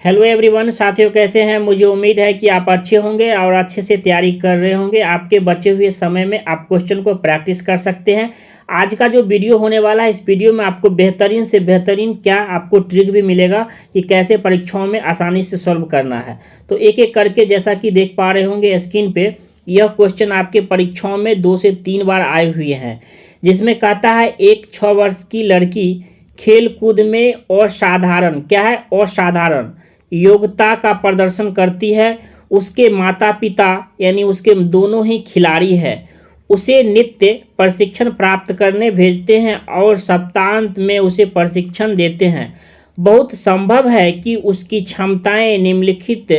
Hello everyone, साथियों कैसे हैं। मुझे उम्मीद है कि आप अच्छे होंगे और अच्छे से तैयारी कर रहे होंगे। आपके बचे हुए समय में आप क्वेश्चन को प्रैक्टिस कर सकते हैं। आज का जो वीडियो होने वाला है, इस वीडियो में आपको बेहतरीन से बेहतरीन क्या आपको ट्रिक भी मिलेगा कि कैसे परीक्षाओं में आसानी से सॉल्व करना है। तो एक एक करके जैसा कि देख पा रहे होंगे स्क्रीन पे, यह क्वेश्चन आपके परीक्षाओं में 2 से 3 बार आए हुए हैं, जिसमें कहता है एक 6 वर्ष की लड़की खेल कूद में असाधारण क्या है, असाधारण योग्यता का प्रदर्शन करती है। उसके माता पिता यानी उसके दोनों ही खिलाड़ी हैं, उसे नित्य प्रशिक्षण प्राप्त करने भेजते हैं और सप्ताहांत में उसे प्रशिक्षण देते हैं। बहुत संभव है कि उसकी क्षमताएं निम्नलिखित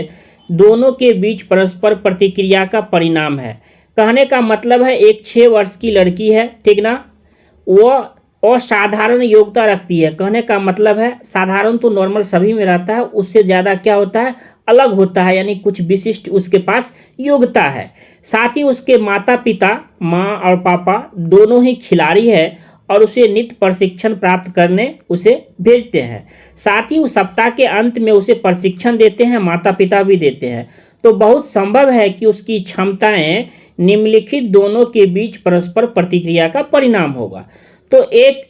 दोनों के बीच परस्पर प्रतिक्रिया का परिणाम है। कहने का मतलब है एक 6 वर्ष की लड़की है, ठीक ना, वो असाधारण योग्यता रखती है। कहने का मतलब है साधारण तो नॉर्मल सभी में रहता है, उससे ज़्यादा क्या होता है, अलग होता है, यानी कुछ विशिष्ट उसके पास योग्यता है। साथ ही उसके माता पिता, माँ और पापा दोनों ही खिलाड़ी है और उसे नित्य प्रशिक्षण प्राप्त करने उसे भेजते हैं। साथ ही उस सप्ताह के अंत में उसे प्रशिक्षण देते हैं, माता पिता भी देते हैं। तो बहुत संभव है कि उसकी क्षमताएं निम्नलिखित दोनों के बीच परस्पर प्रतिक्रिया का परिणाम होगा। तो एक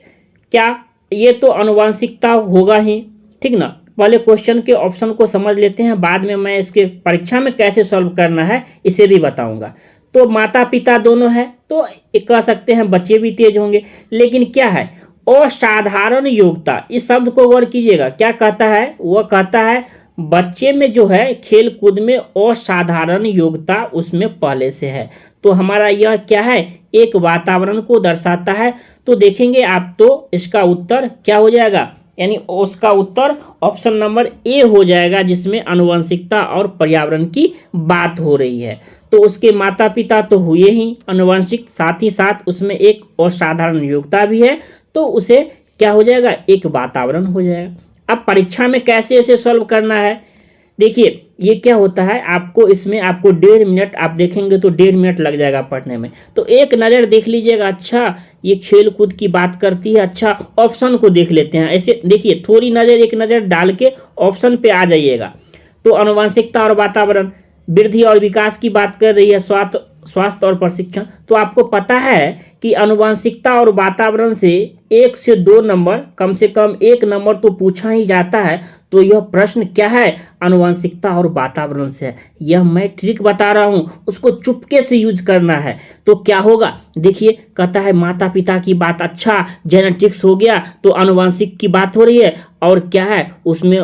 क्या, ये तो आनुवंशिकता होगा ही, ठीक ना। पहले क्वेश्चन के ऑप्शन को समझ लेते हैं, बाद में मैं इसके परीक्षा में कैसे सॉल्व करना है इसे भी बताऊंगा। तो माता पिता दोनों है, तो कह सकते हैं बच्चे भी तेज होंगे। लेकिन क्या है, असाधारण योग्यता, इस शब्द को गौर कीजिएगा। क्या कहता है, वह कहता है बच्चे में जो है खेल कूद में असाधारण योग्यता उसमें पहले से है। तो हमारा यह क्या है, एक वातावरण को दर्शाता है। तो देखेंगे आप, तो इसका उत्तर क्या हो जाएगा, यानी उसका उत्तर ऑप्शन नंबर ए हो जाएगा, जिसमें आनुवंशिकता और पर्यावरण की बात हो रही है। तो उसके माता पिता तो हुए ही आनुवंशिक, साथ ही साथ उसमें एक असाधारण योग्यता भी है, तो उसे क्या हो जाएगा, एक वातावरण हो जाएगा। अब परीक्षा में कैसे इसे सॉल्व करना है, देखिए ये क्या होता है, आपको इसमें आपको 1.5 मिनट आप देखेंगे तो 1.5 मिनट लग जाएगा पढ़ने में। तो एक नज़र देख लीजिएगा, अच्छा ये खेल कूद की बात करती है, अच्छा ऑप्शन को देख लेते हैं। ऐसे देखिए, थोड़ी नज़र एक नज़र डाल के ऑप्शन पे आ जाइएगा। तो आनुवंशिकता और वातावरण, वृद्धि और विकास की बात कर रही है, स्वास्थ्य और प्रशिक्षण। तो आपको पता है कि आनुवंशिकता और वातावरण से 1 से 2 नंबर, कम से कम 1 नंबर तो पूछा ही जाता है। तो यह प्रश्न क्या है, आनुवंशिकता और वातावरण से है। यह मैं ट्रिक बता रहा हूं, उसको चुपके से यूज करना है। तो क्या होगा, देखिए कहता है माता पिता की बात, अच्छा जेनेटिक्स हो गया, तो आनुवंशिक की बात हो रही है। और क्या है उसमें,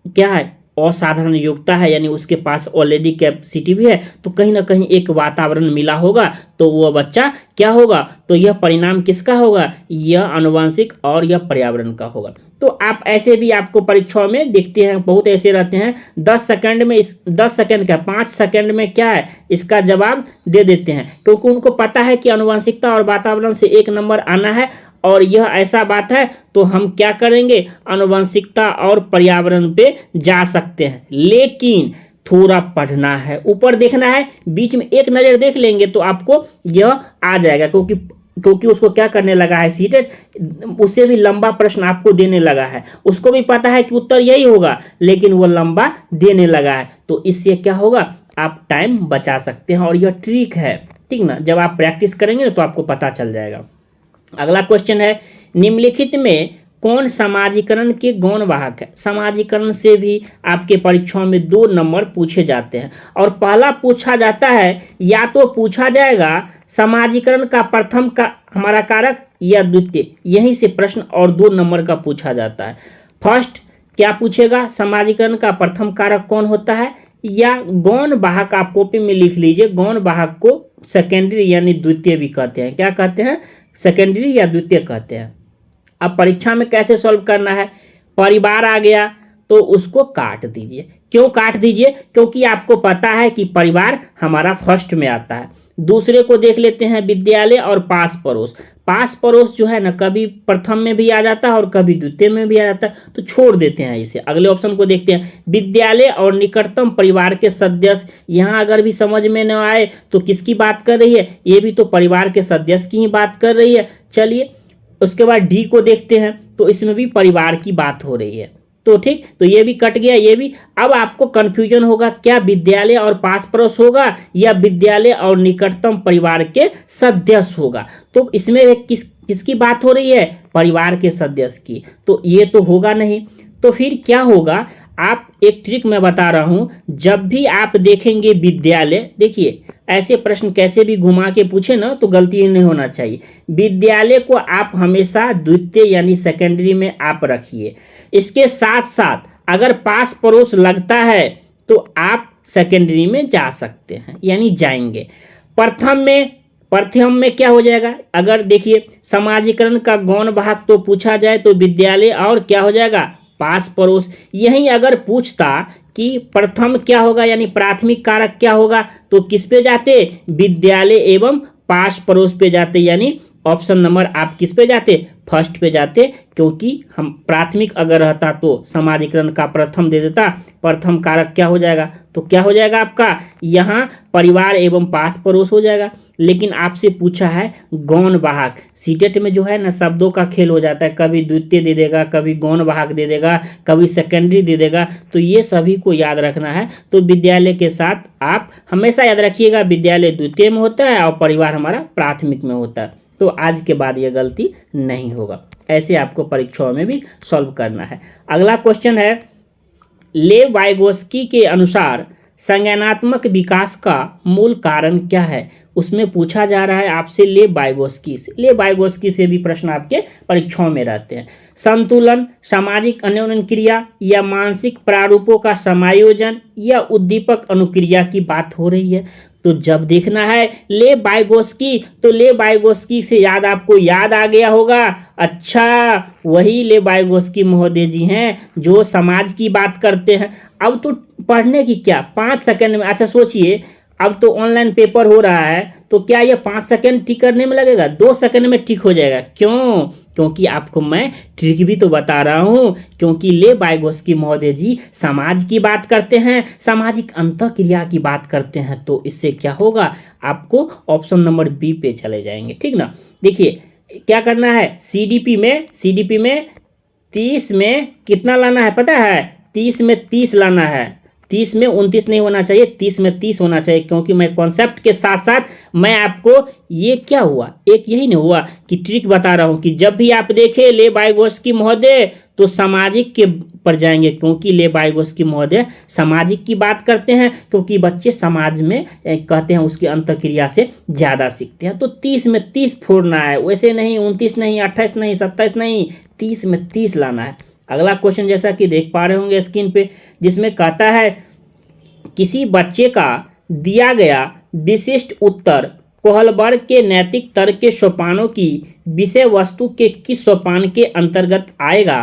क्या है, असाधारण योग्यता है, यानी उसके पास ऑलरेडी कैपेसिटी भी है। तो कहीं ना कहीं एक वातावरण मिला होगा, तो वह बच्चा क्या होगा, तो यह परिणाम किसका होगा, यह आनुवंशिक और यह पर्यावरण का होगा। तो आप ऐसे भी आपको परीक्षाओं में देखते हैं, बहुत ऐसे रहते हैं 10 सेकंड में, 10 सेकंड क्या 5 सेकंड में क्या है इसका जवाब दे देते हैं, क्योंकि उनको पता है कि आनुवंशिकता और वातावरण से 1 नंबर आना है। और यह ऐसा बात है, तो हम क्या करेंगे, आनुवंशिकता और पर्यावरण पे जा सकते हैं। लेकिन थोड़ा पढ़ना है, ऊपर देखना है, बीच में एक नज़र देख लेंगे तो आपको यह आ जाएगा। क्योंकि उसको क्या करने लगा है, सीटेट उससे भी लंबा प्रश्न आपको देने लगा है। उसको भी पता है कि उत्तर यही होगा, लेकिन वो लंबा देने लगा है। तो इससे क्या होगा, आप टाइम बचा सकते हैं, और यह ट्रिक है, ठीक ना। जब आप प्रैक्टिस करेंगे तो आपको पता चल जाएगा। अगला क्वेश्चन है, निम्नलिखित में कौन समाजीकरण के गौण वाहक है। समाजीकरण से भी आपके परीक्षाओं में 2 नंबर पूछे जाते हैं। और पहला पूछा जाता है, या तो पूछा जाएगा समाजीकरण का प्रथम का हमारा कारक या द्वितीय, यहीं से प्रश्न और 2 नंबर का पूछा जाता है। फर्स्ट क्या पूछेगा, समाजीकरण का प्रथम कारक कौन होता है, या गौण वाहक। आप कॉपी में लिख लीजिए, गौण वाहक को सेकेंडरी यानी द्वितीय भी कहते हैं। क्या कहते हैं, सेकेंडरी या द्वितीय कहते हैं। अब परीक्षा में कैसे सॉल्व करना है, परिवार आ गया तो उसको काट दीजिए। क्यों काट दीजिए, क्योंकि आपको पता है कि परिवार हमारा फर्स्ट में आता है। दूसरे को देख लेते हैं, विद्यालय और पास पड़ोस। पास पड़ोस जो है ना, कभी प्रथम में भी आ जाता है और कभी द्वितीय में भी आ जाता है, तो छोड़ देते हैं इसे। अगले ऑप्शन को देखते हैं, विद्यालय और निकटतम परिवार के सदस्य। यहाँ अगर भी समझ में न आए तो किसकी बात कर रही है, ये भी तो परिवार के सदस्य की ही बात कर रही है। चलिए उसके बाद डी को देखते हैं, तो इसमें भी परिवार की बात हो रही है। तो ठीक, तो ये भी कट गया, ये भी। अब आपको कंफ्यूजन होगा क्या विद्यालय और पास पड़ोस होगा या विद्यालय और निकटतम परिवार के सदस्य होगा। तो इसमें किसकी बात हो रही है, परिवार के सदस्य की, तो ये तो होगा नहीं। तो फिर क्या होगा, आप एक ट्रिक मैं बता रहा हूं, जब भी आप देखेंगे विद्यालय, देखिए ऐसे प्रश्न कैसे भी घुमा के पूछे ना तो गलती नहीं होना चाहिए। विद्यालय को आप हमेशा द्वितीय यानी सेकेंडरी में आप रखिए। इसके साथ साथ अगर पास पड़ोस लगता है तो आप सेकेंडरी में जा सकते हैं, यानी जाएंगे। प्रथम में क्या हो जाएगा, अगर देखिए समाजीकरण का गौण भाग तो पूछा जाए तो विद्यालय और क्या हो जाएगा, पास पड़ोस। यहीं अगर पूछता कि प्रथम क्या होगा यानी प्राथमिक कारक क्या होगा, तो किस पे जाते, विद्यालय एवं पास पड़ोस पे जाते, यानी ऑप्शन नंबर आप किस पे जाते, फर्स्ट पे जाते। क्योंकि हम प्राथमिक अगर रहता तो समाजीकरण का प्रथम दे देता, प्रथम कारक क्या हो जाएगा, तो क्या हो जाएगा आपका यहाँ परिवार एवं पास पड़ोस हो जाएगा। लेकिन आपसे पूछा है गौण वाहक, सीटेट में जो है ना शब्दों का खेल हो जाता है, कभी द्वितीय दे देगा, कभी गौण वाहक दे देगा, कभी सेकेंडरी दे देगा, तो ये सभी को याद रखना है। तो विद्यालय के साथ आप हमेशा याद रखिएगा विद्यालय द्वितीय में होता है और परिवार हमारा प्राथमिक में होता है। तो आज के बाद यह गलती नहीं होगा। ऐसे आपको परीक्षाओं में भी सॉल्व करना है। अगला क्वेश्चन है, लेव वाइगोस्की के अनुसार संज्ञानात्मक विकास का मूल कारण क्या है। उसमें पूछा जा रहा है आपसे लेव वाइगोस्की से। लेव वाइगोस्की से भी प्रश्न आपके परीक्षाओं में रहते हैं। संतुलन, सामाजिक अन्योन्य क्रिया या मानसिक प्रारूपों का समायोजन या उद्दीपक अनुक्रिया की बात हो रही है। तो जब देखना है लेव वाइगोस्की, तो लेव वाइगोस्की से याद आपको याद आ गया होगा, अच्छा वही लेव वाइगोस्की महोदय जी हैं जो समाज की बात करते हैं। अब तो पढ़ने की क्या 5 सेकंड में, अच्छा सोचिए अब तो ऑनलाइन पेपर हो रहा है, तो क्या ये 5 सेकंड ठीक करने में लगेगा, 2 सेकंड में ठीक हो जाएगा। क्यों, क्योंकि आपको मैं ट्रिक भी तो बता रहा हूं, क्योंकि लेव वाइगोस्की महोदय जी समाज की बात करते हैं, सामाजिक अंतःक्रिया की बात करते हैं। तो इससे क्या होगा, आपको ऑप्शन नंबर बी पे चले जाएंगे, ठीक ना। देखिए क्या करना है, सीडीपी में 30 में कितना लाना है पता है, 30 में 30 लाना है, 30 में 29 नहीं होना चाहिए, 30 में 30 होना चाहिए। क्योंकि मैं कॉन्सेप्ट के साथ साथ मैं आपको ये क्या हुआ, एक यही नहीं हुआ कि ट्रिक बता रहा हूं कि जब भी आप देखें लेव वाइगोस्की महोदय तो सामाजिक के पर जाएंगे, क्योंकि लेव वाइगोस्की महोदय सामाजिक की बात करते हैं, क्योंकि बच्चे समाज में कहते हैं उसकी अंतःक्रिया से ज़्यादा सीखते हैं। तो 30 में 30 फोड़ना है, वैसे नहीं 29 नहीं 28 नहीं 27 नहीं, 30 में 30 लाना है। अगला क्वेश्चन जैसा कि देख पा रहे होंगे स्क्रीन पे, जिसमें कहता है किसी बच्चे का दिया गया विशिष्ट उत्तर कोहलबर्ग के नैतिक तर्क के सोपानों की विषय वस्तु के किस सोपान के अंतर्गत आएगा।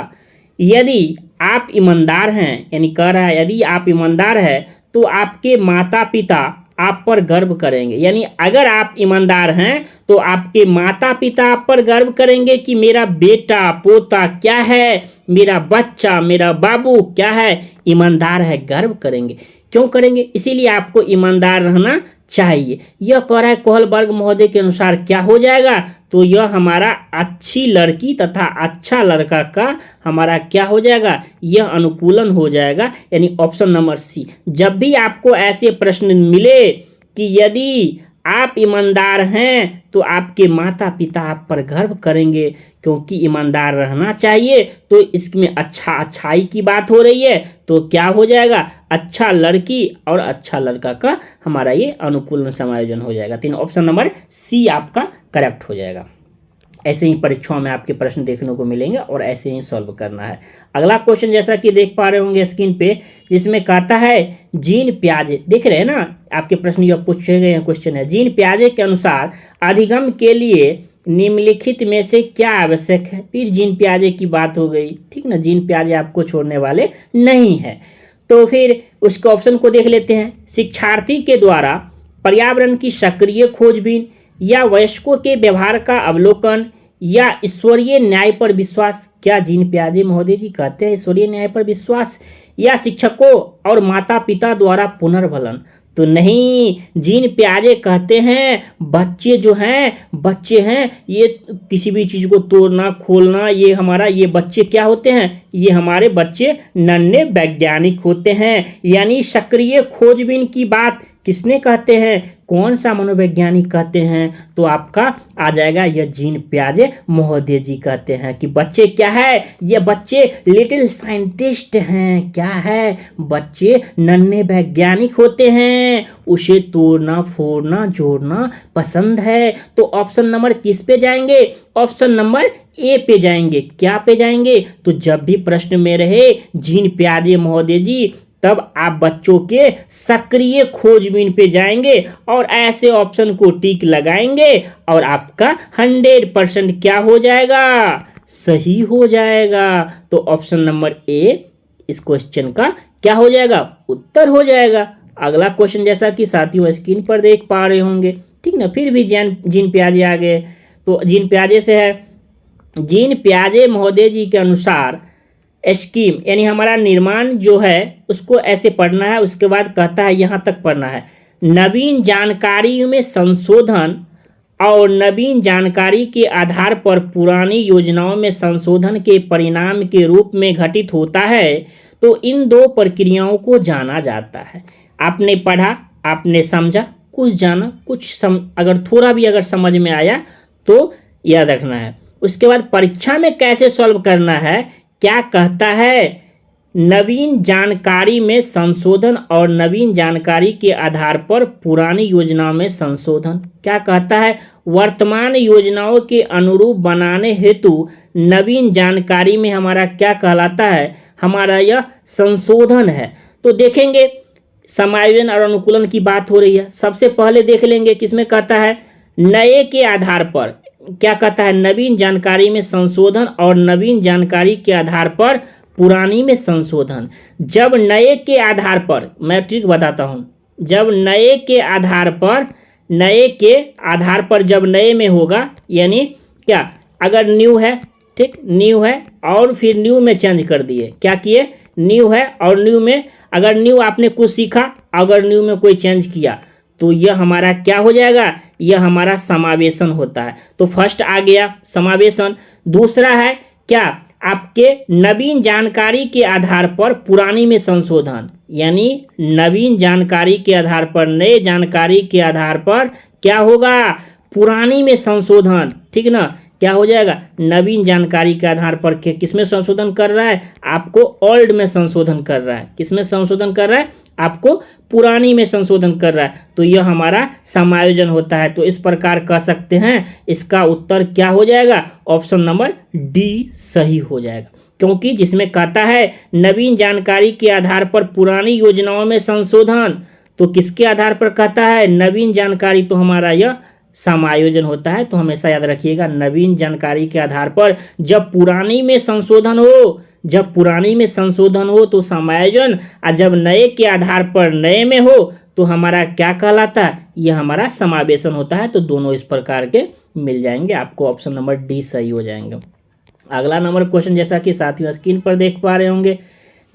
यदि आप ईमानदार हैं, यानी कह रहा है यदि आप ईमानदार हैं तो आपके माता पिता आप पर गर्व करेंगे। यानी अगर आप ईमानदार हैं तो आपके माता पिता आप पर गर्व करेंगे कि मेरा बेटा पोता क्या है, मेरा बच्चा मेरा बाबू क्या है, ईमानदार है, गर्व करेंगे। क्यों करेंगे, इसीलिए आपको ईमानदार रहना चाहिए। यह कह रहा है कोहलबर्ग महोदय के अनुसार क्या हो जाएगा, तो यह हमारा अच्छी लड़की तथा अच्छा लड़का का हमारा क्या हो जाएगा, यह अनुकूलन हो जाएगा, यानी ऑप्शन नंबर सी। जब भी आपको ऐसे प्रश्न मिले कि यदि आप ईमानदार हैं तो आपके माता पिता आप पर गर्व करेंगे, क्योंकि ईमानदार रहना चाहिए, तो इसमें अच्छाई की बात हो रही है, तो क्या हो जाएगा, अच्छा लड़की और अच्छा लड़का का हमारा ये अनुकूलन समायोजन हो जाएगा। तीन ऑप्शन नंबर सी आपका करेक्ट हो जाएगा। ऐसे ही परीक्षाओं में आपके प्रश्न देखने को मिलेंगे और ऐसे ही सॉल्व करना है। अगला क्वेश्चन जैसा कि देख पा रहे होंगे स्क्रीन पे, जिसमें कहता है जीन पियाजे, देख रहे हैं ना आपके प्रश्न जो पूछे गए हैं क्वेश्चन है, जीन पियाजे के अनुसार अधिगम के लिए निम्नलिखित में से क्या आवश्यक है। फिर जीन पियाजे की बात हो गई, ठीक ना, जीन पियाजे आपको छोड़ने वाले नहीं है। तो फिर उसके ऑप्शन को देख लेते हैं। शिक्षार्थी के द्वारा पर्यावरण की सक्रिय खोजबीन, या वयस्कों के व्यवहार का अवलोकन, या ईश्वरीय न्याय पर विश्वास। क्या जीन पियाजे महोदय जी कहते हैं ईश्वरीय न्याय पर विश्वास, या शिक्षकों और माता पिता द्वारा पुनर्भलन। तो नहीं, जीन पियाजे कहते हैं बच्चे जो हैं, बच्चे हैं ये किसी भी चीज को तोड़ना खोलना, ये हमारा ये बच्चे क्या होते हैं, ये हमारे बच्चे नन्हे वैज्ञानिक होते हैं। यानी सक्रिय खोजबीन की बात किसने कहते हैं, कौन सा मनोवैज्ञानिक कहते हैं, तो आपका आ जाएगा यह जीन पियाजे महोदय जी कहते हैं कि बच्चे क्या है, ये बच्चे लिटिल साइंटिस्ट हैं। क्या है, बच्चे नन्हे वैज्ञानिक होते हैं, उसे तोड़ना फोड़ना जोड़ना पसंद है। तो ऑप्शन नंबर किस पे जाएंगे, ऑप्शन नंबर ए पे जाएंगे। क्या पे जाएंगे, तो जब भी प्रश्न में रहे जीन पियाजे महोदय जी, तब आप बच्चों के सक्रिय खोजबीन पे जाएंगे और ऐसे ऑप्शन को टिक लगाएंगे और आपका 100% क्या हो जाएगा, सही हो जाएगा। तो ऑप्शन नंबर ए इस क्वेश्चन का क्या हो जाएगा, उत्तर हो जाएगा। अगला क्वेश्चन जैसा कि साथियों स्क्रीन पर देख पा रहे होंगे, ठीक ना, फिर भी जीन पियाजे आ गए। तो जीन पियाजे से है, जीन पियाजे महोदय जी के अनुसार स्कीम यानी हमारा निर्माण जो है उसको ऐसे पढ़ना है, उसके बाद कहता है यहाँ तक पढ़ना है, नवीन जानकारी में संशोधन और नवीन जानकारी के आधार पर पुरानी योजनाओं में संशोधन के परिणाम के रूप में घटित होता है। तो इन दो प्रक्रियाओं को जाना जाता है। आपने पढ़ा, आपने समझा, कुछ जाना, अगर थोड़ा भी अगर समझ में आया तो याद रखना है। उसके बाद परीक्षा में कैसे सॉल्व करना है, क्या कहता है, नवीन जानकारी में संशोधन और नवीन जानकारी के आधार पर पुरानी योजनाओं में संशोधन। क्या कहता है, वर्तमान योजनाओं के अनुरूप बनाने हेतु नवीन जानकारी में हमारा क्या कहलाता है, हमारा यह संशोधन है। तो देखेंगे समायोजन और अनुकूलन की बात हो रही है। सबसे पहले देख लेंगे किसमें कहता है, नए के आधार पर। क्या कहता है, नवीन जानकारी में संशोधन और नवीन जानकारी के आधार पर पुरानी में संशोधन। जब नए के आधार पर, मैं ट्रिक बताता हूं, जब नए के आधार पर जब नए में होगा, यानी क्या, अगर न्यू है, ठीक, न्यू है और फिर न्यू में चेंज कर दिए, क्या किए, न्यू है और न्यू में, अगर न्यू आपने कुछ सीखा, अगर न्यू में कोई चेंज किया तो यह हमारा क्या हो जाएगा, यह हमारा समावेशन होता है। तो फर्स्ट आ गया समावेशन। दूसरा है क्या, आपके नवीन जानकारी के आधार पर पुरानी में संशोधन, यानी नवीन जानकारी के आधार पर, नए जानकारी के आधार पर क्या होगा, पुरानी में संशोधन, ठीक ना। क्या हो जाएगा, नवीन जानकारी के आधार पर किसमें संशोधन कर रहा है, आपको ओल्ड में संशोधन कर रहा है। किसमें संशोधन कर रहा है, आपको पुरानी में संशोधन कर रहा है। तो यह हमारा समायोजन होता है। तो इस प्रकार कह सकते हैं इसका उत्तर क्या हो जाएगा, ऑप्शन नंबर डी सही हो जाएगा। क्योंकि जिसमें कहता है नवीन जानकारी के आधार पर पुरानी योजनाओं में संशोधन, तो किसके आधार पर कहता है, नवीन जानकारी, तो हमारा यह समायोजन होता है। तो हमेशा याद रखिएगा, नवीन जानकारी के आधार पर जब पुरानी में संशोधन हो, जब पुरानी में संशोधन हो तो समायोजन, और जब नए के आधार पर नए में हो तो हमारा क्या कहलाता है, यह हमारा समावेशन होता है। तो दोनों इस प्रकार के मिल जाएंगे, आपको ऑप्शन नंबर डी सही हो जाएंगे। अगला नंबर क्वेश्चन जैसा कि साथियों स्क्रीन पर देख पा रहे होंगे,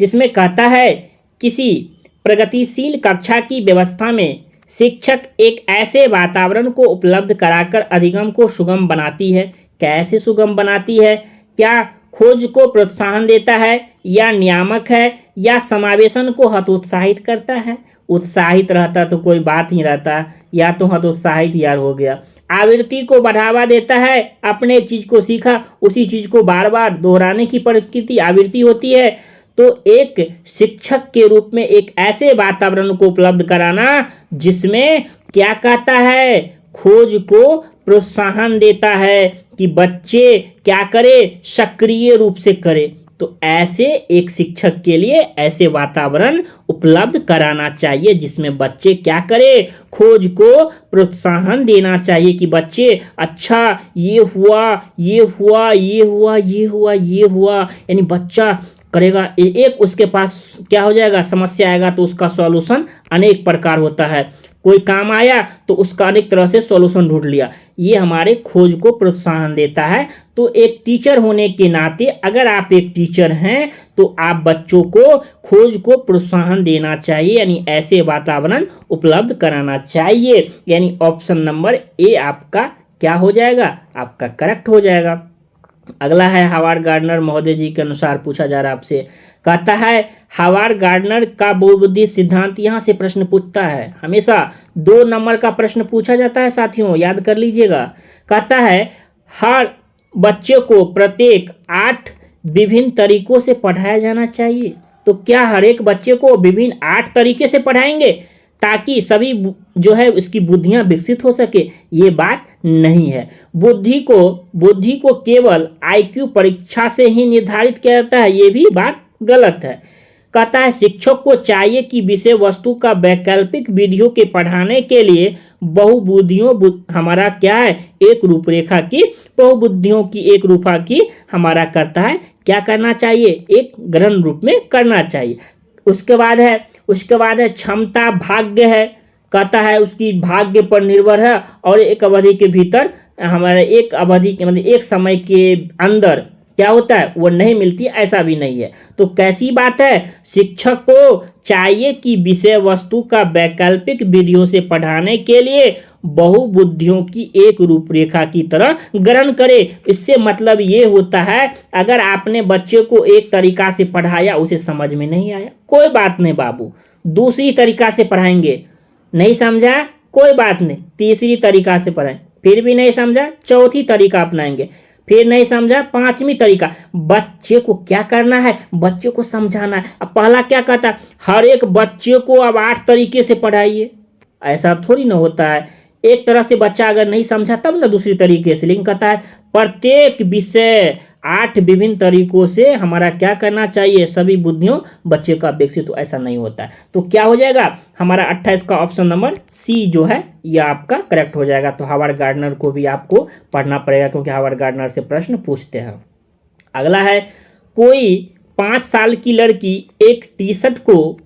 जिसमें कहता है किसी प्रगतिशील कक्षा की व्यवस्था में शिक्षक एक ऐसे वातावरण को उपलब्ध कराकर अधिगम को सुगम बनाती है। कैसे सुगम बनाती है, क्या खोज को प्रोत्साहन देता है, या नियामक है, या समावेशन को हतोत्साहित करता है। उत्साहित रहता तो कोई बात ही रहता, या तो हतोत्साहित यार हो गया। आवृत्ति को बढ़ावा देता है, अपने एक चीज को सीखा उसी चीज को बार बार दोहराने की प्रकृति आवृत्ति होती है। तो एक शिक्षक के रूप में एक ऐसे वातावरण को उपलब्ध कराना जिसमें क्या कहता है, खोज को प्रोत्साहन देता है कि बच्चे क्या करे, सक्रिय रूप से करे। तो ऐसे एक शिक्षक के लिए ऐसे वातावरण उपलब्ध कराना चाहिए जिसमें बच्चे क्या करे, खोज को प्रोत्साहन देना चाहिए कि बच्चे अच्छा ये हुआ ये हुआ ये हुआ ये हुआ ये हुआ, यानी बच्चा करेगा, एक उसके पास क्या हो जाएगा, समस्या आएगा तो उसका सॉल्यूशन अनेक प्रकार होता है। कोई काम आया तो उसका अनेक तरह से सॉल्यूशन ढूंढ लिया। ये हमारे खोज को प्रोत्साहन देता है। तो एक टीचर होने के नाते अगर आप एक टीचर हैं तो आप बच्चों को खोज को प्रोत्साहन देना चाहिए, यानी ऐसे वातावरण उपलब्ध कराना चाहिए। यानी ऑप्शन नंबर ए आपका क्या हो जाएगा, आपका करेक्ट हो जाएगा। अगला है हावर्ड गार्डनर महोदय जी के अनुसार पूछा जा रहा है आपसे, कहता है हावर्ड गार्डनर का बहुबुद्धि सिद्धांत। यहाँ से प्रश्न पूछता है, हमेशा 2 नंबर का प्रश्न पूछा जाता है साथियों, याद कर लीजिएगा। कहता है हर बच्चे को प्रत्येक 8 विभिन्न तरीकों से पढ़ाया जाना चाहिए। तो क्या हर एक बच्चे को विभिन्न 8 तरीके से पढ़ाएंगे ताकि सभी जो है उसकी बुद्धियां विकसित हो सके? ये बात नहीं है। बुद्धि को केवल आईक्यू परीक्षा से ही निर्धारित किया जाता है, ये भी बात गलत है। कहता है शिक्षक को चाहिए कि विषय वस्तु का वैकल्पिक विधियों के पढ़ाने के लिए बहुबुद्धियों हमारा क्या है, एक रूपरेखा की बहुबुद्धियों की एक रूपा की हमारा करता है क्या करना चाहिए, एक ग्रहण रूप में करना चाहिए। उसके बाद है क्षमता भाग्य है। कहता है उसकी भाग्य पर निर्भर है और एक अवधि के भीतर हमारे एक अवधि के मतलब एक समय के अंदर क्या होता है वो नहीं मिलती, ऐसा भी नहीं है। तो कैसी बात है, शिक्षक को चाहिए कि विषय वस्तु का वैकल्पिक विधियों से पढ़ाने के लिए बहुबुद्धियों की एक रूपरेखा की तरह ग्रहण करे। इससे मतलब ये होता है अगर आपने बच्चे को एक तरीका से पढ़ाया उसे समझ में नहीं आया, कोई बात नहीं बाबू, दूसरी तरीका से पढ़ाएंगे। नहीं समझा कोई बात नहीं, तीसरी तरीका से पढ़ाएं, फिर भी नहीं समझा चौथी तरीका अपनाएंगे, फिर नहीं समझा 5वीं तरीका। बच्चे को क्या करना है, बच्चे को समझाना है। अब पहला क्या कहता है, हर एक बच्चे को अब 8 तरीके से पढ़ाइए, ऐसा थोड़ी ना होता है। एक तरह से बच्चा अगर नहीं समझा तब ना दूसरी तरीके से, लेकिन कहता है प्रत्येक विषय 8 विभिन्न तरीकों से हमारा क्या करना चाहिए, सभी बुद्धियों बच्चे का विकसित हो, ऐसा नहीं होता है। तो क्या हो जाएगा हमारा 28 का ऑप्शन नंबर सी जो है यह आपका करेक्ट हो जाएगा। तो हावर्ड गार्डनर को भी आपको पढ़ना पड़ेगा क्योंकि हावर्ड गार्डनर से प्रश्न पूछते हैं। अगला है कोई 5 साल की लड़की एक टी शर्ट को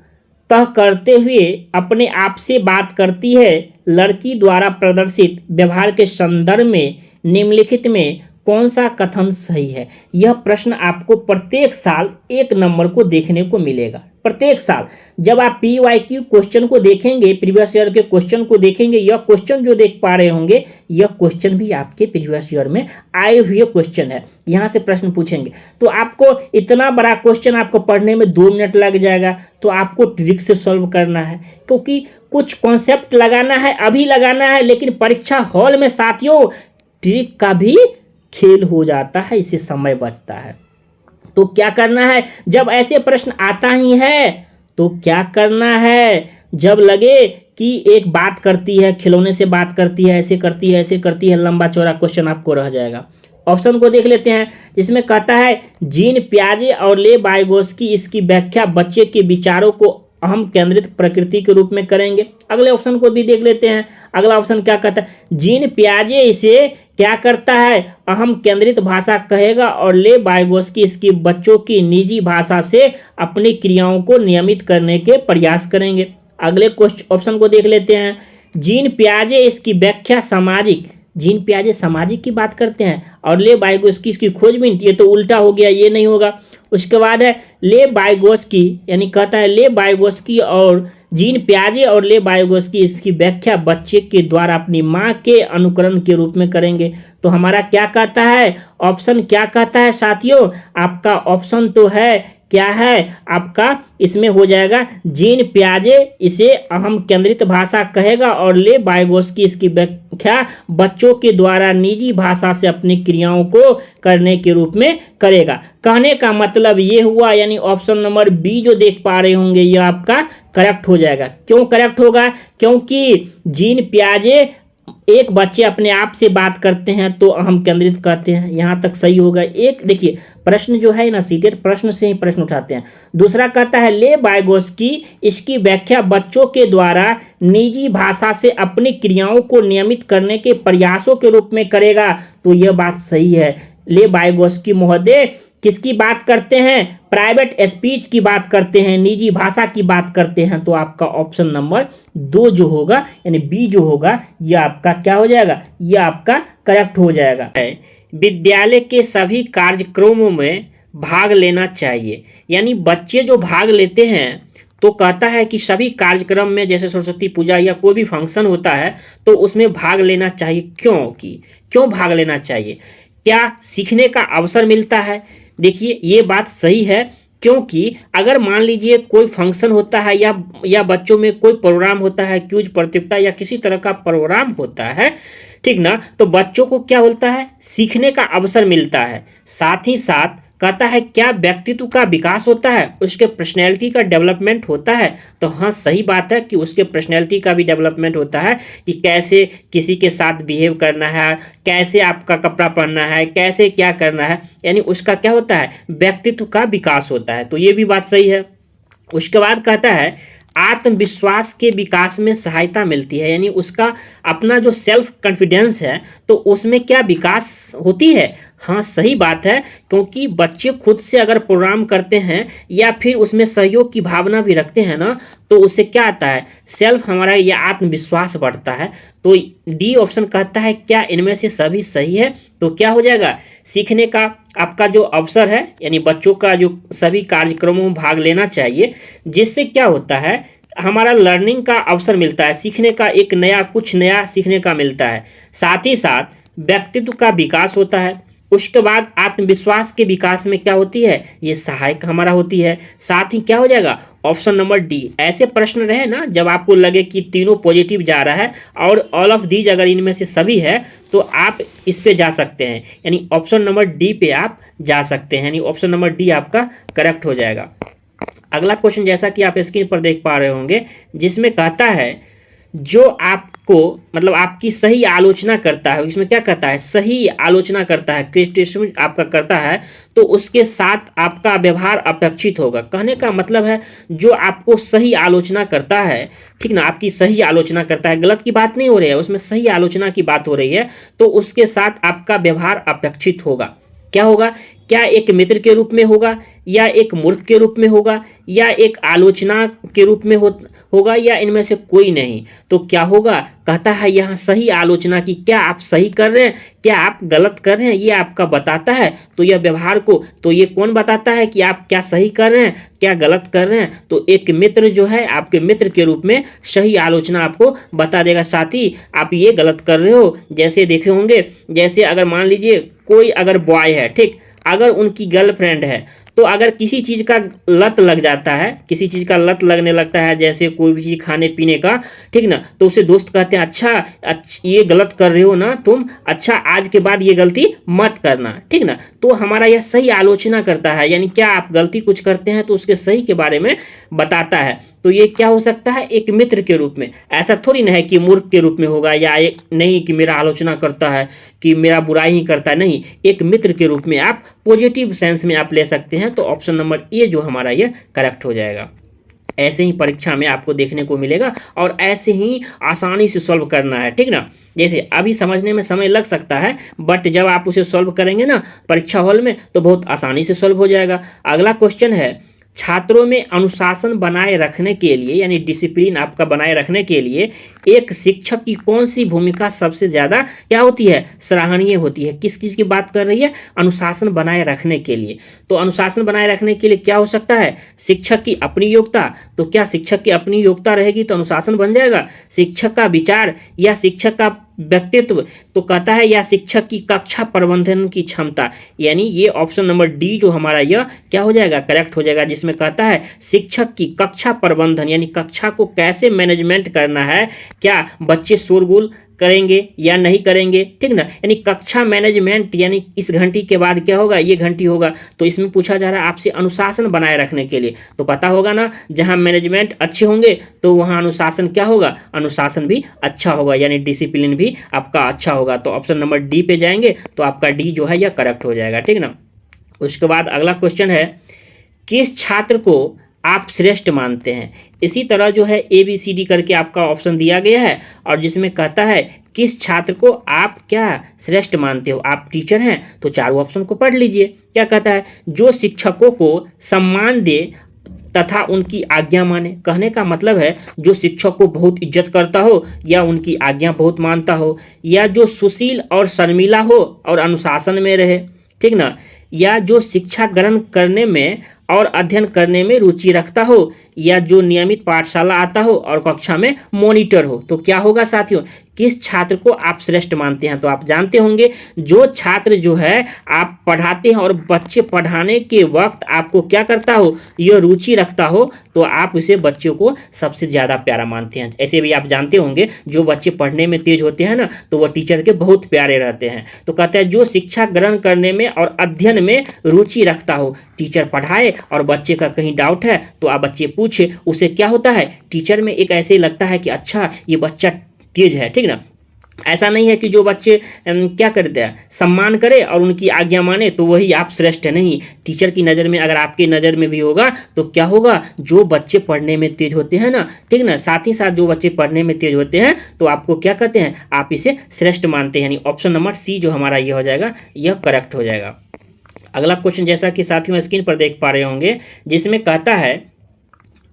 तह करते हुए अपने आप से बात करती है। लड़की द्वारा प्रदर्शित व्यवहार के संदर्भ में निम्नलिखित में कौन सा कथन सही है? यह प्रश्न आपको प्रत्येक साल 1 नंबर को देखने को मिलेगा। प्रत्येक साल जब आप PYQ क्वेश्चन को देखेंगे, प्रीवियस ईयर के क्वेश्चन को देखेंगे, यह क्वेश्चन जो देख पा रहे होंगे यह क्वेश्चन भी आपके प्रीवियस ईयर में आए हुए क्वेश्चन है। यहाँ से प्रश्न पूछेंगे तो आपको इतना बड़ा क्वेश्चन आपको पढ़ने में 2 मिनट लग जाएगा। तो आपको ट्रिक से सॉल्व करना है क्योंकि कुछ कॉन्सेप्ट लगाना है, अभी लगाना है, लेकिन परीक्षा हॉल में साथियों ट्रिक का भी खेल हो जाता है, इससे समय बचता है। तो क्या करना है, जब ऐसे प्रश्न आता ही है तो क्या करना है, जब लगे कि एक बात करती है, खिलौने से बात करती है, ऐसे करती है, ऐसे करती है, लंबा चौड़ा क्वेश्चन आपको रह जाएगा। ऑप्शन को देख लेते हैं जिसमें कहता है जीन पियाजे और ले वाइगोत्स्की इसकी व्याख्या बच्चे के विचारों को अहम केंद्रित प्रकृति के रूप में करेंगे। अगले ऑप्शन को भी देख लेते हैं। अगला ऑप्शन क्या कहता है, जीन पियाजे इसे क्या करता है, अहम केंद्रित भाषा कहेगा और ले वाइगोत्स्की इसकी बच्चों की निजी भाषा से अपनी क्रियाओं को नियमित करने के प्रयास करेंगे। अगले ऑप्शन को देख लेते हैं, जीन पियाजे इसकी व्याख्या सामाजिक, जीन पियाजे सामाजिक की बात करते हैं और ले वाइगोत्स्की इसकी खोजबीन, ये तो उल्टा हो गया, ये नहीं होगा। उसके बाद है ले वाइगोत्स्की, यानी कहता है ले वाइगोत्स्की और जीन पियाजे और ले वाइगोत्स्की इसकी व्याख्या बच्चे के द्वारा अपनी माँ के अनुकरण के रूप में करेंगे। तो हमारा क्या कहता है, ऑप्शन क्या कहता है साथियों, आपका ऑप्शन तो है क्या है, आपका इसमें हो जाएगा जीन पियाजे इसे अहम केंद्रित भाषा कहेगा और ले वाइगोत्स्की इसकी व्याख्या बच्चों के द्वारा निजी भाषा से अपनी क्रियाओं को करने के रूप में करेगा। कहने का मतलब ये हुआ, यानी ऑप्शन नंबर बी जो देख पा रहे होंगे यह आपका करेक्ट हो जाएगा। क्यों करेक्ट होगा, क्योंकि जीन पियाजे एक बच्चे अपने आप से बात करते हैं तो अहम केंद्रित कहते हैं, यहाँ तक सही होगा। एक देखिए प्रश्न जो है ना सीटेड प्रश्न से ही प्रश्न उठाते हैं। दूसरा कहता है ले वाइगोत्स्की इसकी व्याख्या बच्चों के द्वारा निजी भाषा से अपनी क्रियाओं को नियमित करने के प्रयासों के रूप में करेगा। तो यह बात सही है, ले वाइगोत्स्की महोदय किसकी बात करते हैं? प्राइवेट स्पीच की बात करते हैं, निजी भाषा की बात करते हैं। तो आपका ऑप्शन नंबर 2 जो होगा यानी बी जो होगा यह आपका क्या हो जाएगा? यह आपका करेक्ट हो जाएगा। विद्यालय के सभी कार्यक्रमों में भाग लेना चाहिए, यानी बच्चे जो भाग लेते हैं तो कहता है कि सभी कार्यक्रम में, जैसे सरस्वती पूजा या कोई भी फंक्शन होता है तो उसमें भाग लेना चाहिए। क्यों भाग लेना चाहिए? क्या सीखने का अवसर मिलता है? देखिए ये बात सही है, क्योंकि अगर मान लीजिए कोई फंक्शन होता है या बच्चों में कोई प्रोग्राम होता है, क्विज प्रतियोगिता या किसी तरह का प्रोग्राम होता है, ठीक ना, तो बच्चों को क्या होता है? सीखने का अवसर मिलता है। साथ ही साथ कहता है क्या व्यक्तित्व का विकास होता है, उसके पर्सनैलिटी का डेवलपमेंट होता है। तो हाँ सही बात है कि उसके पर्सनैलिटी का भी डेवलपमेंट होता है कि कैसे किसी के साथ बिहेव करना है, कैसे आपका कपड़ा पहनना है, कैसे क्या करना है, यानी उसका क्या होता है? व्यक्तित्व का विकास होता है। तो ये भी बात सही है। उसके बाद कहता है आत्मविश्वास के विकास में सहायता मिलती है, यानी उसका अपना जो सेल्फ कॉन्फिडेंस है तो उसमें क्या विकास होती है। हाँ सही बात है, क्योंकि बच्चे खुद से अगर प्रोग्राम करते हैं या फिर उसमें सहयोग की भावना भी रखते हैं ना, तो उससे क्या आता है? सेल्फ हमारा या आत्मविश्वास बढ़ता है। तो डी ऑप्शन कहता है क्या इनमें से सभी सही है? तो क्या हो जाएगा? सीखने का आपका जो अवसर है, यानी बच्चों का जो सभी कार्यक्रमों में भाग लेना चाहिए, जिससे क्या होता है? हमारा लर्निंग का अवसर मिलता है, सीखने का कुछ नया सीखने का मिलता है। साथ ही साथ व्यक्तित्व का विकास होता है। उसके बाद आत्मविश्वास के विकास में क्या होती है? ये सहायक हमारा होती है। साथ ही क्या हो जाएगा? Option number D. ऐसे प्रश्न रहे ना जब आपको लगे कि तीनों पॉजिटिव जा रहा है और ऑल ऑफ दीज अगर इनमें से सभी है तो आप इस पे जा सकते हैं, यानी ऑप्शन नंबर डी पे आप जा सकते हैं, यानी ऑप्शन नंबर डी आपका करेक्ट हो जाएगा। अगला क्वेश्चन जैसा कि आप स्क्रीन पर देख पा रहे होंगे, जिसमें कहता है जो आपको मतलब आपकी सही आलोचना करता है, इसमें क्या कहता है? सही आलोचना करता है, क्रिटिसिज्म आपका करता है, तो उसके साथ आपका व्यवहार अपेक्षित होगा। कहने का मतलब है जो आपको सही आलोचना करता है, ठीक ना, आपकी सही आलोचना करता है, गलत की बात नहीं हो रही है, उसमें सही आलोचना की बात हो रही है, तो उसके साथ आपका व्यवहार अपेक्षित होगा। क्या होगा? क्या एक मित्र के रूप में होगा, या एक मूर्ख के रूप में होगा, या एक आलोचना के रूप में होगा, या इनमें से कोई नहीं? तो क्या होगा? कहता है यहाँ सही आलोचना की, क्या आप सही कर रहे हैं, क्या आप गलत कर रहे हैं, ये आपका बताता है। तो यह व्यवहार को, तो ये कौन बताता है कि आप क्या सही कर रहे हैं, क्या गलत कर रहे हैं? तो एक मित्र जो है आपके मित्र के रूप में सही आलोचना आपको बता देगा। साथ ही आप ये गलत कर रहे हो, जैसे देखे होंगे, जैसे अगर मान लीजिए कोई अगर बॉय है, ठीक, अगर उनकी गर्लफ्रेंड है, तो अगर किसी चीज़ का लत लग जाता है, किसी चीज़ का लत लगने लगता है, जैसे कोई भी चीज़ खाने पीने का, ठीक ना, तो उसे दोस्त कहते हैं अच्छा ये गलत कर रहे हो ना तुम, अच्छा आज के बाद ये गलती मत करना, ठीक ना। तो हमारा यह सही आलोचना करता है, यानी क्या आप गलती कुछ करते हैं तो उसके सही के बारे में बताता है। तो ये क्या हो सकता है? एक मित्र के रूप में। ऐसा थोड़ी ना है कि मूर्ख के रूप में होगा, या एक नहीं कि मेरा आलोचना करता है, कि मेरा बुराई ही करता है, नहीं, एक मित्र के रूप में आप पॉजिटिव सेंस में आप ले सकते हैं। तो ऑप्शन नंबर ए जो हमारा ये करेक्ट हो जाएगा। ऐसे ही परीक्षा में आपको देखने को मिलेगा और ऐसे ही आसानी से सॉल्व करना है, ठीक ना। जैसे अभी समझने में समय लग सकता है, बट जब आप उसे सॉल्व करेंगे ना परीक्षा हॉल में तो बहुत आसानी से सॉल्व हो जाएगा। अगला क्वेश्चन है छात्रों में अनुशासन बनाए रखने के लिए, यानी डिसिप्लिन आपका बनाए रखने के लिए एक शिक्षक की कौन सी भूमिका सबसे ज़्यादा क्या होती है? सराहनीय होती है। किस चीज़ की बात कर रही है? अनुशासन बनाए रखने के लिए। तो अनुशासन बनाए रखने के लिए क्या हो सकता है? शिक्षक की अपनी योग्यता। तो क्या शिक्षक की अपनी योग्यता रहेगी तो अनुशासन बन जाएगा? शिक्षक का विचार या शिक्षक का व्यक्तित्व, तो कहता है या शिक्षक की कक्षा प्रबंधन की क्षमता, यानी ये ऑप्शन नंबर डी जो हमारा यह क्या हो जाएगा? करेक्ट हो जाएगा, जिसमें कहता है शिक्षक की कक्षा प्रबंधन, यानी कक्षा को कैसे मैनेजमेंट करना है, क्या बच्चे शोरगुल करेंगे या नहीं करेंगे, ठीक ना, यानी कक्षा मैनेजमेंट, यानी इस घंटी के बाद क्या होगा? ये घंटी होगा। तो इसमें पूछा जा रहा है आपसे अनुशासन बनाए रखने के लिए, तो पता होगा ना जहां मैनेजमेंट अच्छे होंगे तो वहां अनुशासन क्या होगा? अनुशासन भी अच्छा होगा, यानी डिसिप्लिन भी आपका अच्छा होगा। तो ऑप्शन नंबर डी पे जाएंगे तो आपका डी जो है यह करेक्ट हो जाएगा, ठीक ना। उसके बाद अगला क्वेश्चन है किस छात्र को आप श्रेष्ठ मानते हैं। इसी तरह जो है ABCD करके आपका ऑप्शन दिया गया है और जिसमें कहता है किस छात्र को आप क्या श्रेष्ठ मानते हो। आप टीचर हैं तो चारों ऑप्शन को पढ़ लीजिए। क्या कहता है, जो शिक्षकों को सम्मान दे तथा उनकी आज्ञा माने। कहने का मतलब है जो शिक्षक को बहुत इज्जत करता हो या उनकी आज्ञा बहुत मानता हो, या जो सुशील और शर्मिला हो और अनुशासन में रहे, ठीक ना, या जो शिक्षा ग्रहण करने में और अध्ययन करने में रुचि रखता हो, या जो नियमित पाठशाला आता हो और कक्षा में मॉनिटर हो। तो क्या होगा साथियों, किस छात्र को आप श्रेष्ठ मानते हैं। तो आप जानते होंगे जो छात्र जो है आप पढ़ाते हैं और बच्चे पढ़ाने के वक्त आपको क्या करता हो, यह रुचि रखता हो, तो आप उसे बच्चों को सबसे ज़्यादा प्यारा मानते हैं। ऐसे भी आप जानते होंगे जो बच्चे पढ़ने में तेज होते हैं ना, तो वह टीचर के बहुत प्यारे रहते हैं। तो कहते हैं जो शिक्षा ग्रहण करने में और अध्ययन में रुचि रखता हो। टीचर पढ़ाए और बच्चे का कहीं डाउट है तो आप बच्चे पूछे, उसे क्या होता है, टीचर में एक ऐसे लगता है कि अच्छा ये बच्चा तेज है, ठीक ना। ऐसा नहीं है कि जो बच्चे क्या करते हैं, सम्मान करे और उनकी आज्ञा माने तो वही आप श्रेष्ठ है। नहीं, टीचर की नज़र में, अगर आपकी नज़र में भी होगा तो क्या होगा, जो बच्चे पढ़ने में तेज होते हैं ना, ठीक ना, साथ ही साथ जो बच्चे पढ़ने में तेज होते हैं तो आपको क्या कहते हैं, आप इसे श्रेष्ठ मानते हैं। यानी ऑप्शन नंबर सी जो हमारा ये हो जाएगा, यह करेक्ट हो जाएगा। अगला क्वेश्चन जैसा कि साथियों स्क्रीन पर देख पा रहे होंगे, जिसमें कहता है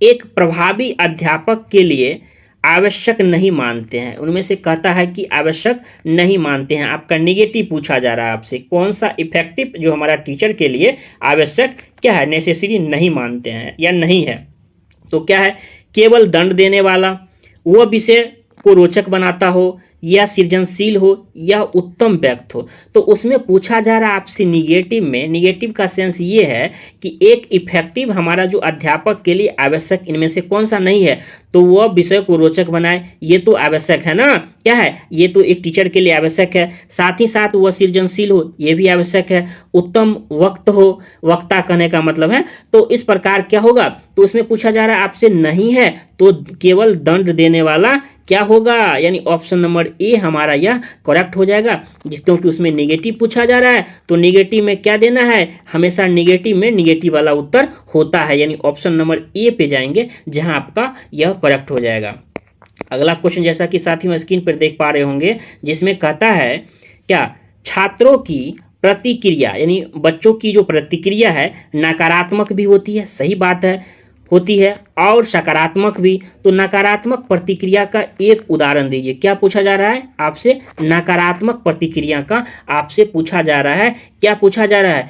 एक प्रभावी अध्यापक के लिए आवश्यक नहीं मानते हैं। उनमें से कहता है कि आवश्यक नहीं मानते हैं। आपका निगेटिव पूछा जा रहा है आपसे, कौन सा इफेक्टिव जो हमारा टीचर के लिए आवश्यक क्या है, नेसेसरी नहीं मानते हैं या नहीं है। तो क्या है, केवल दंड देने वाला, वह विषय को रोचक बनाता हो, या सृजनशील हो, या उत्तम व्यक्त हो। तो उसमें पूछा जा रहा है आपसे निगेटिव में, निगेटिव का सेंस ये है कि एक इफेक्टिव हमारा जो अध्यापक के लिए आवश्यक इनमें से कौन सा नहीं है। तो वह विषय को रोचक बनाए, ये तो आवश्यक है ना, क्या है, ये तो एक टीचर के लिए आवश्यक है। साथ ही साथ वह सृजनशील हो, ये भी आवश्यक है। उत्तम वक्त हो, वक्ता कहने का मतलब है। तो इस प्रकार क्या होगा, तो उसमें पूछा जा रहा है आपसे नहीं है तो केवल दंड देने वाला क्या होगा, यानी ऑप्शन नंबर ए हमारा यह करेक्ट हो जाएगा। क्योंकि उसमें निगेटिव पूछा जा रहा है तो निगेटिव में क्या देना है, हमेशा निगेटिव में निगेटिव वाला उत्तर होता है, यानी ऑप्शन नंबर ए पे जाएंगे जहां आपका यह करेक्ट हो जाएगा। अगला क्वेश्चन जैसा कि साथियों स्क्रीन पर देख पा रहे होंगे, जिसमें कहता है क्या छात्रों की प्रतिक्रिया, यानी बच्चों की जो प्रतिक्रिया है नकारात्मक भी होती है, सही बात है, होती है, और सकारात्मक भी। तो नकारात्मक प्रतिक्रिया का एक उदाहरण दीजिए। क्या पूछा जा रहा है आपसे, नकारात्मक प्रतिक्रिया का आपसे पूछा जा रहा है। क्या पूछा जा रहा है,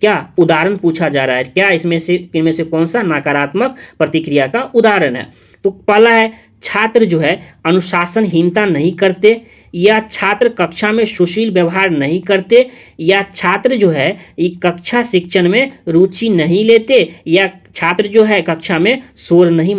क्या उदाहरण पूछा जा रहा है, क्या इनमें से कौन सा नकारात्मक प्रतिक्रिया का उदाहरण है। तो पहला है छात्र जो है अनुशासनहीनता नहीं करते, या छात्र कक्षा में सुशील व्यवहार नहीं करते, या छात्र जो है कक्षा शिक्षण में रुचि नहीं लेते, या छात्र जो है कक्षा में शोर नहीं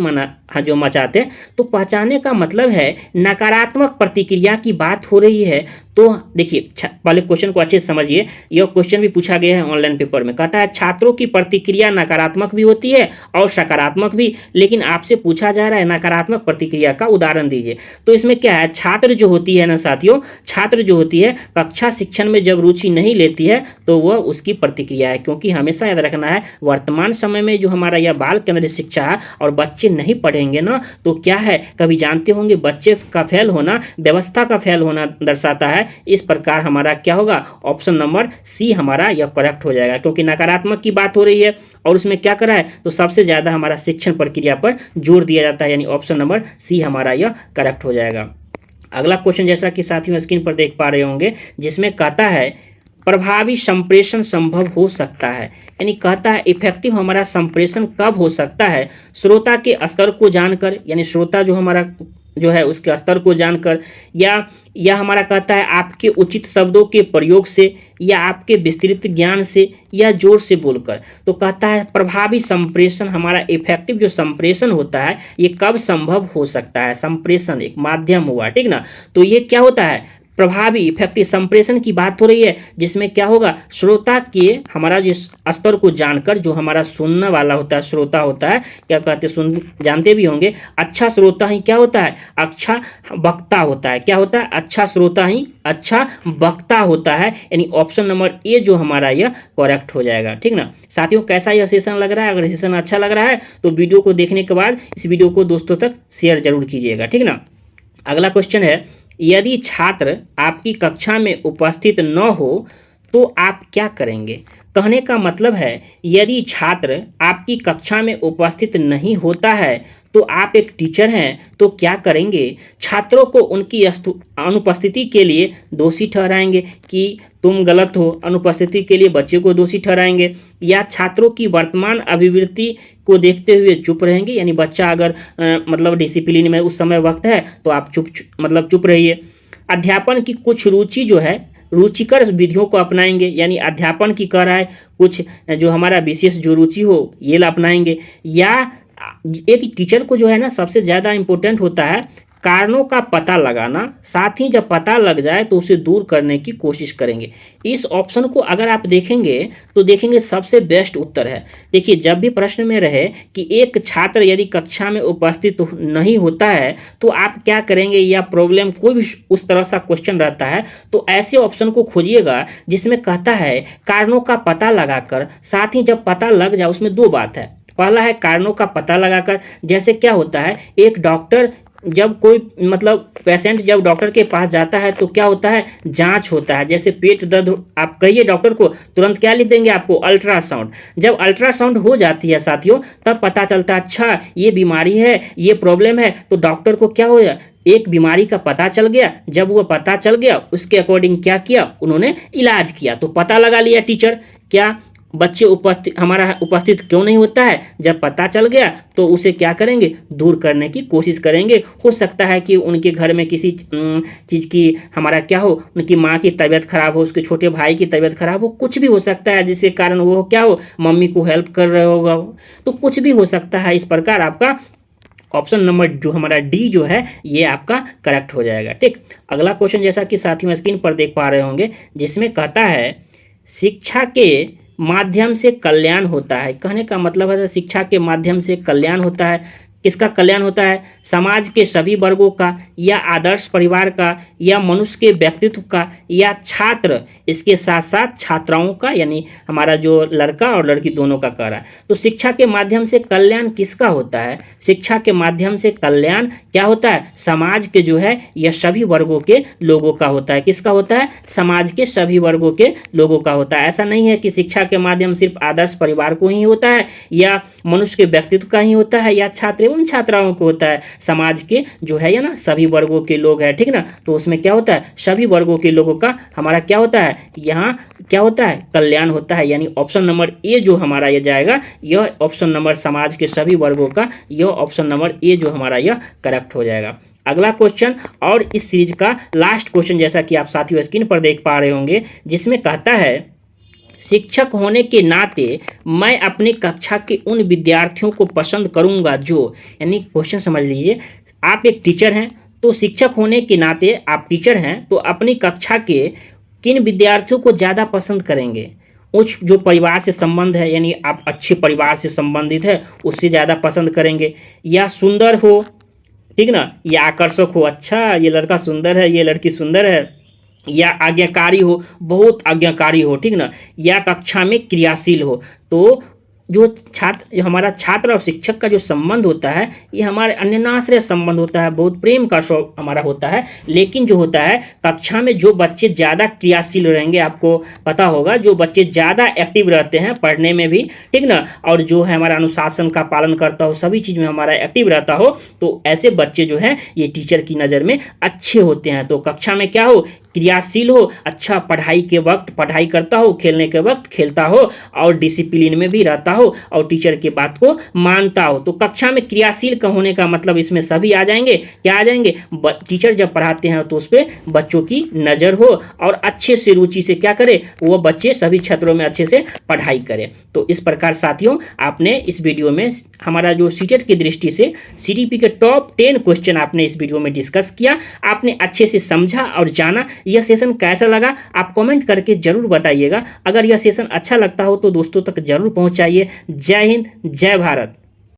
जो मचाते। तो पहचाने का मतलब है नकारात्मक प्रतिक्रिया की बात हो रही है। तो देखिए पहले क्वेश्चन को अच्छे से समझिए, यह क्वेश्चन भी पूछा गया है ऑनलाइन पेपर में। कहता है छात्रों की प्रतिक्रिया नकारात्मक भी होती है और सकारात्मक भी, लेकिन आपसे पूछा जा रहा है नकारात्मक प्रतिक्रिया का उदाहरण दीजिए। तो इसमें क्या है, छात्र जो होती है ना साथियों, छात्र जो होती है कक्षा शिक्षण में जब रुचि नहीं लेती है तो वह उसकी प्रतिक्रिया है। क्योंकि हमेशा याद रखना है वर्तमान समय में जो हमारा यह बाल केंद्रित शिक्षा है और बच्चे नहीं पढ़ेंगे ना तो क्या है, कभी जानते होंगे बच्चे का फेल होना व्यवस्था का फेल होना दर्शाता है। इस प्रकार हमारा क्या होगा, ऑप्शन नंबर सी हमारा यह करेक्ट हो जाएगा। क्योंकि नकारात्मक की बात हो रही है और उसमें क्या करा है, तो सबसे ज़्यादा हमारा शिक्षण प्रक्रिया पर जोर दिया जाता है, यानी ऑप्शन नंबर सी हमारा यह करेक्ट हो जाएगा। अगला क्वेश्चन जैसा कि साथियों स्क्रीन पर देख पा रहे होंगे, जिसमें कहता है प्रभावी संप्रेषण संभव हो सकता है, यानी कहता है इफेक्टिव हमारा संप्रेषण कब हो सकता है, श्रोता के स्तर को जानकर, यानी श्रोता जो हमारा जो है उसके स्तर को जानकर, या हमारा कहता है आपके उचित शब्दों के प्रयोग से, या आपके विस्तृत ज्ञान से, या जोर से बोलकर। तो कहता है प्रभावी संप्रेषण हमारा इफेक्टिव जो संप्रेषण होता है ये कब संभव हो सकता है। संप्रेषण एक माध्यम हुआ, ठीक ना, तो ये क्या होता है, प्रभावी इफेक्टिव संप्रेषण की बात हो रही है, जिसमें क्या होगा, श्रोता के हमारा जो स्तर को जानकर, जो हमारा सुनने वाला होता है, श्रोता होता है, क्या कहते हैं, सुन जानते भी होंगे, अच्छा श्रोता ही क्या होता है, अच्छा वक्ता होता है। क्या होता है, अच्छा श्रोता ही अच्छा वक्ता होता है। यानी ऑप्शन नंबर ए जो हमारा यह करेक्ट हो जाएगा। ठीक ना साथियों, कैसा यह सेशन लग रहा है? अगर सेशन अच्छा लग रहा है तो वीडियो को देखने के बाद इस वीडियो को दोस्तों तक शेयर जरूर कीजिएगा। ठीक ना। अगला क्वेश्चन है, यदि छात्र आपकी कक्षा में उपस्थित न हो तो आप क्या करेंगे? कहने का मतलब है, यदि छात्र आपकी कक्षा में उपस्थित नहीं होता है तो आप एक टीचर हैं तो क्या करेंगे? छात्रों को उनकी अनुपस्थिति के लिए दोषी ठहराएंगे कि तुम गलत हो, अनुपस्थिति के लिए बच्चे को दोषी ठहराएंगे, या छात्रों की वर्तमान अभिवृत्ति को देखते हुए चुप रहेंगे? यानी बच्चा अगर मतलब डिसिप्लिन में उस समय वक्त है तो आप चुप रहिए। अध्यापन की कुछ रुचि जो है, रुचिकर विधियों को अपनाएंगे, यानी अध्यापन की कह रहा है कुछ जो हमारा विशेष जो रुचि हो ये अपनाएंगे। या एक टीचर को जो है ना, सबसे ज़्यादा इम्पोर्टेंट होता है कारणों का पता लगाना, साथ ही जब पता लग जाए तो उसे दूर करने की कोशिश करेंगे। इस ऑप्शन को अगर आप देखेंगे तो देखेंगे सबसे बेस्ट उत्तर है। देखिए, जब भी प्रश्न में रहे कि एक छात्र यदि कक्षा में उपस्थित नहीं होता है तो आप क्या करेंगे, या प्रॉब्लम कोई भी उस तरह सा क्वेश्चन रहता है, तो ऐसे ऑप्शन को खोजिएगा जिसमें कहता है कारणों का पता लगाकर, साथ ही जब पता लग जाए। उसमें दो बात है, पहला है कारणों का पता लगाकर, जैसे क्या होता है, एक डॉक्टर जब कोई मतलब पेशेंट जब डॉक्टर के पास जाता है तो क्या होता है, जांच होता है। जैसे पेट दर्द, आप कहिए डॉक्टर को, तुरंत क्या लिख देंगे आपको, अल्ट्रासाउंड। जब अल्ट्रासाउंड हो जाती है साथियों, तब पता चलता है अच्छा ये बीमारी है, ये प्रॉब्लम है। तो डॉक्टर को क्या हो गया, एक बीमारी का पता चल गया। जब वो पता चल गया, उसके अकॉर्डिंग क्या किया, उन्होंने इलाज किया। तो पता लगा लिया टीचर। क्या बच्चे उपस्थित क्यों नहीं होता है, जब पता चल गया तो उसे क्या करेंगे, दूर करने की कोशिश करेंगे। हो सकता है कि उनके घर में किसी चीज़ की हमारा क्या हो, उनकी माँ की तबीयत खराब हो, उसके छोटे भाई की तबीयत खराब हो, कुछ भी हो सकता है जिसके कारण वो क्या हो, मम्मी को हेल्प कर रहे होगा, तो कुछ भी हो सकता है। इस प्रकार आपका ऑप्शन नंबर जो हमारा डी जो है ये आपका करेक्ट हो जाएगा। ठीक, अगला क्वेश्चन जैसा कि साथियों स्क्रीन पर देख पा रहे होंगे, जिसमें कहता है शिक्षा के माध्यम से कल्याण होता है। कहने का मतलब है शिक्षा के माध्यम से कल्याण होता है। किसका कल्याण होता है, समाज के सभी वर्गों का, या आदर्श परिवार का, या मनुष्य के व्यक्तित्व का, या छात्र इसके साथ साथ छात्राओं का, यानी हमारा जो लड़का और लड़की दोनों का कह रहा है। तो शिक्षा के माध्यम से कल्याण किसका होता है, शिक्षा के माध्यम से कल्याण क्या होता है, समाज के जो है यह सभी वर्गों के लोगों का होता है। किसका होता है, समाज के सभी वर्गों के लोगों का होता है। ऐसा नहीं है कि शिक्षा के माध्यम सिर्फ आदर्श परिवार को ही होता है, या मनुष्य के व्यक्तित्व का ही होता है, या छात्र एवं छात्राओं को होता है। समाज के जो है ना सभी वर्गों के लोग हैं। ठीक ना, तो उसमें क्या होता है, सभी वर्गों के लोगों का हमारा क्या होता है, यहाँ क्या होता है, कल्याण होता है। यानी ऑप्शन नंबर ए जो हमारा ये जाएगा, यह ऑप्शन नंबर समाज के सभी वर्गों का, यह ऑप्शन नंबर ए जो हमारा यह करेक्ट हो जाएगा। अगला क्वेश्चन और इस सीरीज का लास्ट क्वेश्चन, जैसा कि आप साथियों स्क्रीन पर देख पा रहे होंगे, जिसमें कहता है शिक्षक होने के नाते मैं अपनी कक्षा के उन विद्यार्थियों को पसंद करूंगा जो, यानी क्वेश्चन समझ लीजिए, आप एक टीचर हैं तो शिक्षक होने के नाते आप टीचर हैं तो अपनी कक्षा के किन विद्यार्थियों को ज़्यादा पसंद करेंगे। उच्च जो परिवार से संबंध है, यानी आप अच्छे परिवार से संबंधित है, उससे ज़्यादा पसंद करेंगे, या सुंदर हो, ठीक ना, या आकर्षक हो, अच्छा ये लड़का सुंदर है, ये लड़की सुंदर है, या आज्ञाकारी हो, बहुत आज्ञाकारी हो, ठीक ना, या कक्षा में क्रियाशील हो। तो जो हमारा छात्र और शिक्षक का जो संबंध होता है ये हमारे अन्योन्याश्रय संबंध होता है, बहुत प्रेम का हमारा होता है। लेकिन जो होता है कक्षा में जो बच्चे ज़्यादा क्रियाशील रहेंगे, आपको पता होगा जो बच्चे ज़्यादा एक्टिव रहते हैं पढ़ने में भी, ठीक ना, और जो है हमारा अनुशासन का पालन करता हो, सभी चीज़ में हमारा एक्टिव रहता हो, तो ऐसे बच्चे जो हैं ये टीचर की नज़र में अच्छे होते हैं। तो कक्षा में क्या हो, क्रियाशील हो, अच्छा पढ़ाई के वक्त पढ़ाई करता हो, खेलने के वक्त खेलता हो, और डिसिप्लिन में भी रहता हो, और टीचर की बात को मानता हो। तो कक्षा में क्रियाशील का होने का मतलब इसमें सभी आ जाएंगे। क्या आ जाएंगे, टीचर जब पढ़ाते हैं तो उस पर बच्चों की नज़र हो, और अच्छे से रुचि से क्या करे, वो बच्चे सभी क्षेत्रों में अच्छे से पढ़ाई करें। तो इस प्रकार साथियों आपने इस वीडियो में हमारा जो सीटेट की दृष्टि से सीटीपी के टॉप 10 क्वेश्चन आपने इस वीडियो में डिस्कस किया, आपने अच्छे से समझा और जाना। यह सेशन कैसा लगा आप कमेंट करके जरूर बताइएगा। अगर यह सेशन अच्छा लगता हो तो दोस्तों तक जरूर पहुंचाइए। जय हिंद, जय भारत।